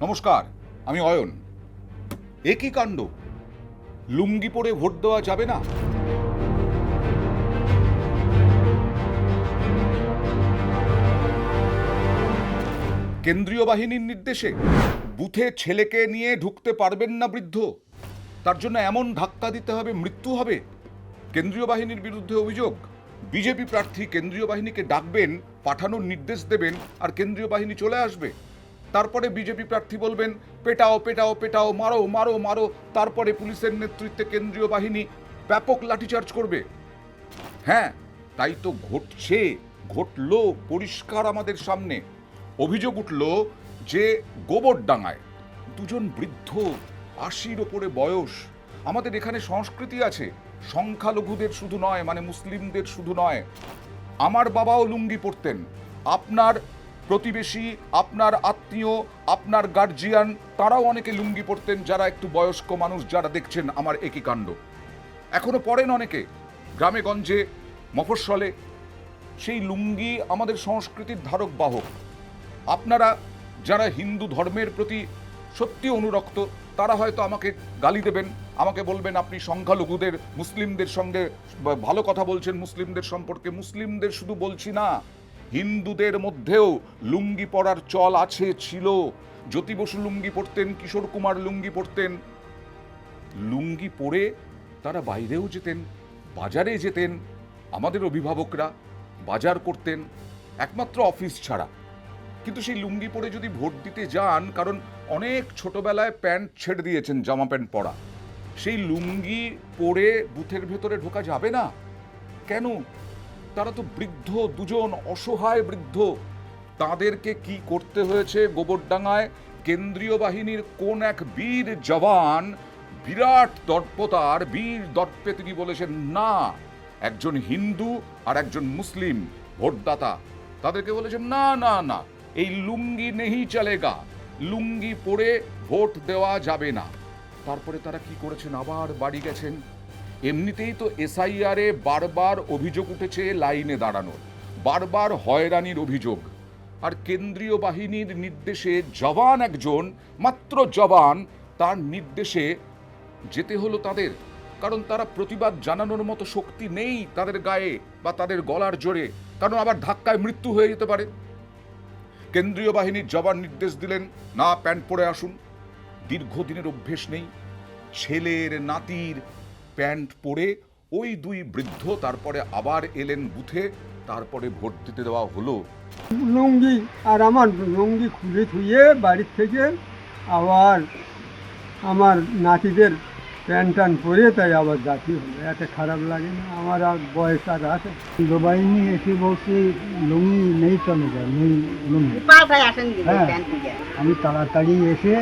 নমস্কার, আমি অয়ন। একই কাণ্ড, লুঙ্গি পরে ভোট দেওয়া যাবে না। কেন্দ্রীয় বাহিনীর নির্দেশে বুথে ছেলেকে নিয়ে ঢুকতে পারবেন না বৃদ্ধ, তার জন্য এমন ধাক্কা দিতে হবে মৃত্যু হবে। কেন্দ্রীয় বাহিনীর বিরুদ্ধে অভিযোগ, বিজেপি প্রার্থী কেন্দ্রীয় বাহিনীকে ডাকবেন, পাঠানোর নির্দেশ দেবেন, আর কেন্দ্রীয় বাহিনী চলে আসবে। তারপরে বিজেপি প্রার্থী বলবেন পেটাও পেটাও পেটাও, মারো মারো মারো, তারপরে পুলিশের নেতৃত্বে কেন্দ্রীয় বাহিনী ব্যাপক লাঠিচার্জ করবে। হ্যাঁ, তাই তো ঘটছে, ঘটলো পরিষ্কার আমাদের সামনে। অভিযোগ উঠল যে গোবরডাঙ্গায় দুজন বৃদ্ধ, ৮০-র ওপরে বয়স। আমাদের এখানে সংস্কৃতি আছে, সংখ্যালঘুদের শুধু নয়, মানে মুসলিমদের শুধু নয়। আমার বাবাও লুঙ্গি পরতেন, আপনার প্রতিবেশী, আপনার আত্মীয়, আপনার গার্জিয়ান, তারাও অনেকে লুঙ্গি পরতেন, যারা একটু বয়স্ক মানুষ, যারা দেখছেন আমার একই কাণ্ড। এখনো পরেন অনেকে, গ্রামে গঞ্জে, মফস্বলে। সেই লুঙ্গি আমাদের সংস্কৃতির ধারক বাহক। আপনারা যারা হিন্দু ধর্মের প্রতি সত্যি অনুরক্ত, তারা হয়তো আমাকে গালি দেবেন, আমাকে বলবেন আপনি সংখ্যালঘুদের, মুসলিমদের সঙ্গে ভালো কথা বলছেন, মুসলিমদের সম্পর্কে। মুসলিমদের শুধু বলছি না, হিন্দুদের মধ্যেও লুঙ্গি পরার চল আছে, ছিল। জ্যোতি বসু লুঙ্গি পরতেন, কিশোর কুমার লুঙ্গি পরতেন। লুঙ্গি পরে তারা বাইরেও যেতেন, বাজারে যেতেন। আমাদের অভিভাবকরা বাজার করতেন, একমাত্র অফিস ছাড়া। কিন্তু সেই লুঙ্গি পরে যদি ভোট দিতে যান, কারণ অনেক ছোটবেলায় প্যান্ট ছেড়ে দিয়েছেন, জামা প্যান্ট পরা, সেই লুঙ্গি পরে বুথের ভেতরে ঢোকা যাবে না কেন? তারা তো বৃদ্ধ, দুজন অসহায় বৃদ্ধ। তাদেরকে কি করতে হয়েছে গোবরডাঙ্গায়? কেন্দ্রীয় বাহিনীর কোন এক বীর জওয়ান, বিরাট দর্পতার বীর দর্পে তিনি বলেছেন না, একজন হিন্দু আর একজন মুসলিম ভোটদাতা, তাদেরকে বলেছেন না না না, এই লুঙ্গি নেই চলেগা, লুঙ্গি পরে ভোট দেওয়া যাবে না। তারপরে তারা কি করেছেন? আবার বাড়ি গেছেন। এমনিতেই তো এসআইআরে বারবার অভিযোগ উঠেছে লাইনে দাঁড়ানোর, বারবার হয়রানির অভিযোগ। আর কেন্দ্রীয় বাহিনীর নির্দেশে জওয়ান একজন, মাত্র জওয়ান, তার নির্দেশে যেতে হলো তাদের। কারণ তারা প্রতিবাদ জানানোর মতো শক্তি নেই তাদের গায়ে বা তাদের গলার জোরে, কারণ আবার ধাক্কায় মৃত্যু হয়ে যেতে পারে। কেন্দ্রীয় বাহিনীর জওয়ান নির্দেশ দিলেন, না, প্যান্ট পরে আসুন। দীর্ঘদিনের অভ্যেস নেই, ছেলের নাতির প্যান্ট পরে ওই দুই বৃদ্ধ তারপরে আবার এলেন বুথে, তারপরে ভোট দিতে দেওয়া হলো। লুঙ্গি আর আমার লুঙ্গি খুলে থুয়ে বাড়ির থেকে আবার আমার নাতিদের প্যান্ট ট্যান্ট পরে তাই আবার জাতি হলো। এত খারাপ লাগে না? আমার আর বয়স আর আছে। বাহিনী এসে বলছে লুঙ্গি নেই, চলে যায়, নেই লুঙ্গি। হ্যাঁ, আমি তাড়াতাড়ি এসে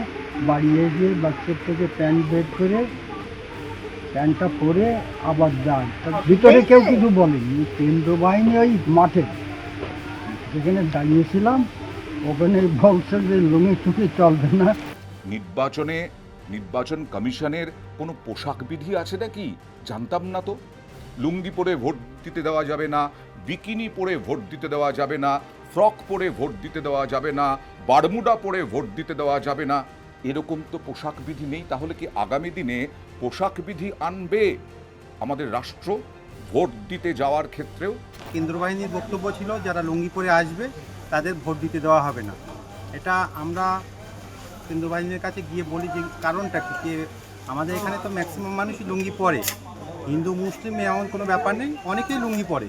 বাড়ি এসে বাচ্চার থেকে প্যান্ট বের করে প্যান্টটা পরে আবার যান। ভিতরে কেউ কিছু বলেনি। কেন্দ্র বাহিনী ওই মাঠে যেখানে দাঁড়িয়েছিলাম, ওখানে বলছে যে লুঙ্গি চুপি চলবে না। নির্বাচন কমিশনের কোনো পোশাক বিধি আছে নাকি? জানতাম না তো। লুঙ্গি পরে ভোট দিতে দেওয়া যাবে না, বিকিনি পরে ভোট দিতে দেওয়া যাবে না, ফ্রক পরে ভোট দিতে দেওয়া যাবে না, বারমুডা পরে ভোট দিতে দেওয়া যাবে না, এরকম তো পোশাক বিধি নেই। তাহলে কি আগামী দিনে পোশাক বিধি আনবে আমাদের রাষ্ট্র ভোট দিতে যাওয়ার ক্ষেত্রেও? কেন্দ্র বাহিনীর বক্তব্য ছিল যারা লুঙ্গি পরে আসবে তাদের ভোট দিতে দেওয়া হবে না। এটা আমরা কেন্দ্র বাহিনীর কাছে গিয়ে বলি যে কারণটা কি, যে আমাদের এখানে তো ম্যাক্সিমাম মানুষই লুঙ্গি পরে, হিন্দু মুসলিম এমন কোনো ব্যাপার নেই, অনেকেই লুঙ্গি পরে।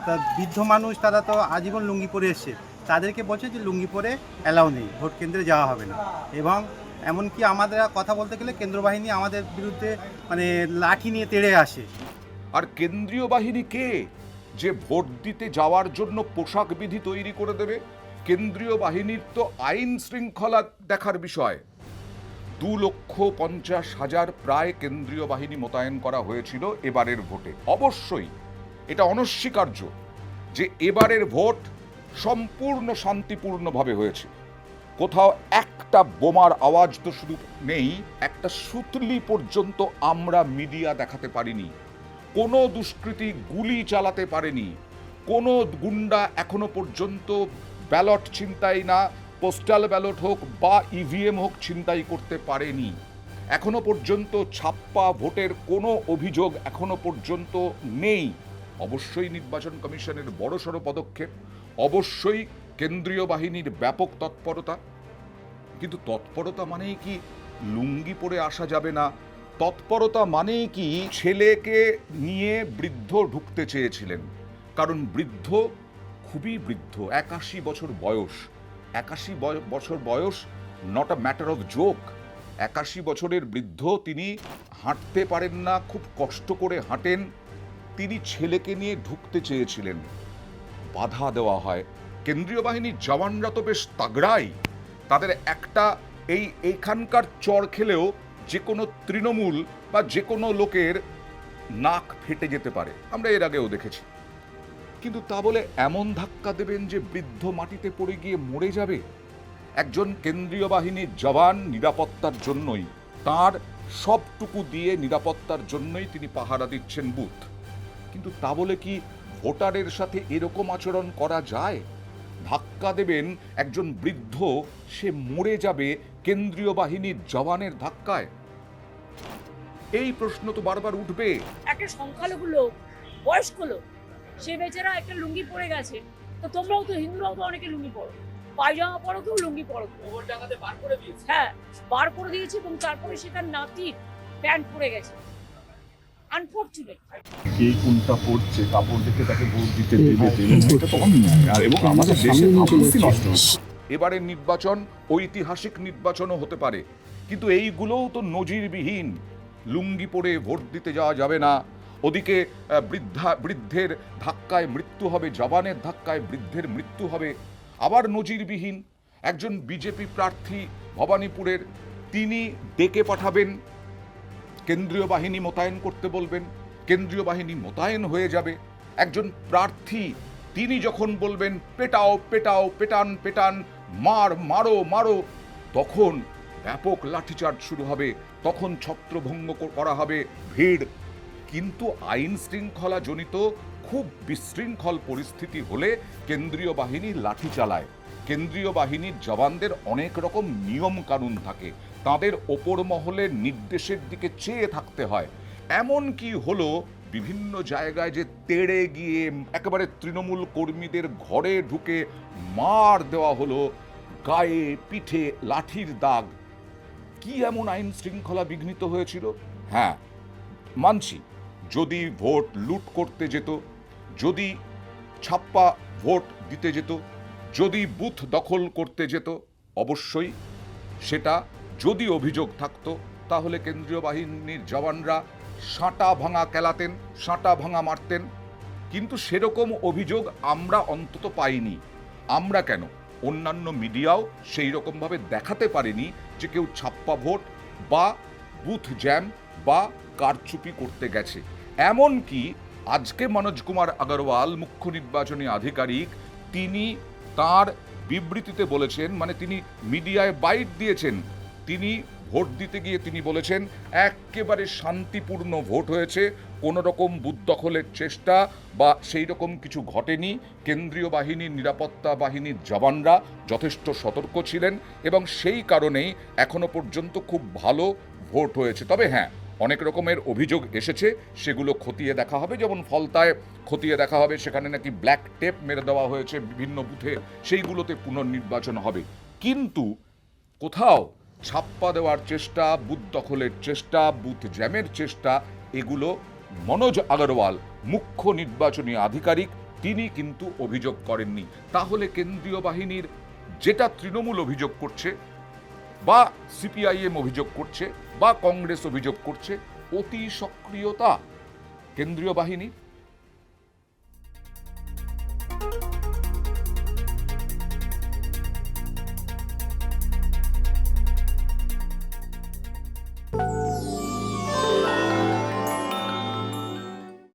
তা বৃদ্ধ মানুষ তারা তো আজীবন লুঙ্গি পরে এসছে, তাদেরকে বলছে যে লুঙ্গি পরে অ্যালাউ নেই, ভোট কেন্দ্রে যাওয়া হবে না। এবং এমনকি আমাদের কথা বলতে গেলে কেন্দ্র বাহিনী আমাদের বিরুদ্ধে মানে লাঠি নিয়ে তেড়ে আসে। আর কেন্দ্রীয় বাহিনী কে যে ভোট দিতে যাওয়ার জন্য পোশাক বিধি তৈরি করে দেবে? কেন্দ্রীয় বাহিনীর তো আইন শৃঙ্খলা দেখার বিষয়। 2,50,000 প্রায় কেন্দ্রীয় বাহিনী মোতায়েন করা হয়েছিল এবারের ভোটে। অবশ্যই এটা অনস্বীকার্য যে এবারের ভোট সম্পূর্ণ শান্তিপূর্ণভাবে হয়েছে। কোথাও একটা বোমার আওয়াজ তো শুধু নেই, একটা সুতলি পর্যন্ত আমরা মিডিয়া দেখাতে পারিনি, কোনো দুষ্কৃতী গুলি চালাতে পারেনি, কোনো গুন্ডা এখনো পর্যন্ত ব্যালট ছিনতাই না, পোস্টাল ব্যালট হোক বা ইভিএম হোক ছিনতাই করতে পারেনি। এখনো পর্যন্ত ছাপ্পা ভোটের কোনো অভিযোগ এখনো পর্যন্ত নেই। অবশ্যই নির্বাচন কমিশনের বড়সড় পদক্ষেপ, অবশ্যই কেন্দ্রীয় বাহিনীর ব্যাপক তৎপরতা, কিন্তু তৎপরতা মানেই কি লুঙ্গি পরে আসা যাবে না? তৎপরতা মানেই কি ছেলেকে নিয়ে বৃদ্ধ ঢুকতে চেয়েছিলেন? কারণ বৃদ্ধ, খুবই বৃদ্ধ, 81 বছর বয়স। 81 বছর বয়স not a matter of joke. 81 বছরের বৃদ্ধ, তিনি হাঁটতে পারেন না, খুব কষ্ট করে হাঁটেন। তিনি ছেলেকে নিয়ে ঢুকতে চেয়েছিলেন, বাধা দেওয়া হয়। কেন্দ্রীয় বাহিনীর জওয়ানরা তো বেশ তাগড়াই, তাদের একটা এইখানকার চর খেলেও যে কোনো তৃণমূল বা যে কোনো লোকের নাক ফেটে যেতে পারে, আমরা এর আগেও দেখেছি। কিন্তু তা বলে এমন ধাক্কা দেবেন যে বৃদ্ধ মাটিতে পড়ে গিয়ে মরে যাবে? একজন কেন্দ্রীয় বাহিনীর জওয়ান নিরাপত্তার জন্যই, তার সবটুকু দিয়ে নিরাপত্তার জন্যই তিনি পাহারা দিচ্ছেন বুথ, কিন্তু তা বলে কি ভোটারের সাথে এরকম আচরণ করা যায়? ধাক্কা দেবেন একজন বৃদ্ধ, সে মরে যাবে কেন্দ্রীয় বাহিনীর জওয়ানের ধাক্কায়? এই প্রশ্ন তো বারবার উঠবে। একটা সংখ্যালঘু লোক, বয়স্ক লোক, সে বেচারা একটা লুঙ্গি পরে গেছে, তো তোমরাও তো হিন্দুরাও তো অনেকে লুঙ্গি পরো, পায়জামা পরো, কেউ লুঙ্গি পরো। হ্যাঁ, বার করে দিয়েছে, এবং তারপরে সে তার নাতির প্যান্ট পরে গেছে। আনফরচুনেট। কে কোনটা পড়ছে, কাপড় দেখে তাকে ভোট দিতে দেবে, এটা তো অন্যায়। আর এবং আমাদের দেশের ভাবমূর্তি নষ্ট হচ্ছে। এবারের নির্বাচন ঐতিহাসিক নির্বাচনও হতে পারে, কিন্তু এইগুলোও তো নজিরবিহীন। লুঙ্গি পরে ভোট দিতে যাওয়া যাবে না, ওদিকে বৃদ্ধের ধাক্কায় মৃত্যু হবে, জওয়ানের ধাক্কায় বৃদ্ধের মৃত্যু হবে। আবার নজিরবিহীন একজন বিজেপি প্রার্থী ভবানীপুরের, তিনি ডেকে পাঠাবেন, কেন্দ্রীয় বাহিনী মোতায়েন করতে বলবেন, কেন্দ্রীয় বাহিনী মোতায়েন হয়ে যাবে। একজন প্রার্থী, তিনি যখন বলবেন পেটাও পেটাও, পেটান পেটান, মারো মারো, তখন ব্যাপক লাঠিচার্জ শুরু হবে, তখন ছত্রভঙ্গ করা হবে, ভিড়। কিন্তু আইন শৃঙ্খলা জনিত খুব বিশৃঙ্খল পরিস্থিতি হলে কেন্দ্রীয় বাহিনী লাঠি চালায়। কেন্দ্রীয় বাহিনীর জওয়ানদের অনেক রকম নিয়ম কানুন থাকে, তাদের ওপর মহলের নির্দেশের দিকে চেয়ে থাকতে হয়। এমন কি হলো, বিভিন্ন জায়গায় যে তেড়ে গিয়ে একেবারে তৃণমূল কর্মীদের ঘরে ঢুকে মার দেওয়া হলো, গায়ে পিঠে লাঠির দাগ। কি এমন আইন শৃঙ্খলা বিঘ্নিত হয়েছিল? হ্যাঁ, মানছি, যদি ভোট লুট করতে যেত, যদি ছাপ্পা ভোট দিতে যেত, যদি বুথ দখল করতে যেত, অবশ্যই সেটা যদি অভিযোগ থাকতো, তাহলে কেন্দ্রীয় বাহিনীর জওয়ানরা সাঁটা ভাঙা কেলাতেন, সাঁটা ভাঙা মারতেন। কিন্তু সেরকম অভিযোগ আমরা অন্তত পাইনি। আমরা কেন, অন্যান্য মিডিয়াও সেই রকমভাবে দেখাতে পারেনি যে কেউ ছাপ্পা ভোট বা বুথ জ্যাম বা কারচুপি করতে গেছে। এমনকি আজকে মনোজ কুমার আগরওয়াল, মুখ্য নির্বাচনী আধিকারিক, তিনি তার বিবৃতিতে বলেছেন, মানে তিনি মিডিয়ায় বাইট দিয়েছেন, তিনি ভোট দিতে গিয়ে তিনি বলেছেন একেবারে শান্তিপূর্ণ ভোট হয়েছে, কোনো রকম বুথ দখলের চেষ্টা বা সেই রকম কিছু ঘটেনি। কেন্দ্রীয় বাহিনীর নিরাপত্তা বাহিনীর জওয়ানরা যথেষ্ট সতর্ক ছিলেন এবং সেই কারণেই এখনো পর্যন্ত খুব ভালো ভোট হয়েছে। তবে হ্যাঁ, অনেক রকমের অভিযোগ এসেছে, সেগুলো খতিয়ে দেখা হবে। যেমন ফলতায় খতিয়ে দেখা হবে, সেখানে নাকি ব্ল্যাক টেপ মেরে দেওয়া হয়েছে বিভিন্ন বুথে, সেইগুলোতে পুনর্নির্বাচন হবে। কিন্তু কোথাও ছাপ্পা দেওয়ার চেষ্টা, বুথ দখলের চেষ্টা, বুথ জ্যামের চেষ্টা, এগুলো মনোজ আগরওয়াল, মুখ্য নির্বাচনী আধিকারিক, তিনি কিন্তু অভিযোগ করেননি। তাহলে কেন্দ্রীয় বাহিনীর যেটা তৃণমূল অভিযোগ করছে বা সিপিআইএম অভিযোগ করছে বা কংগ্রেস অভিযোগ করছে, অতি সক্রিয়তা কেন্দ্রীয় বাহিনী,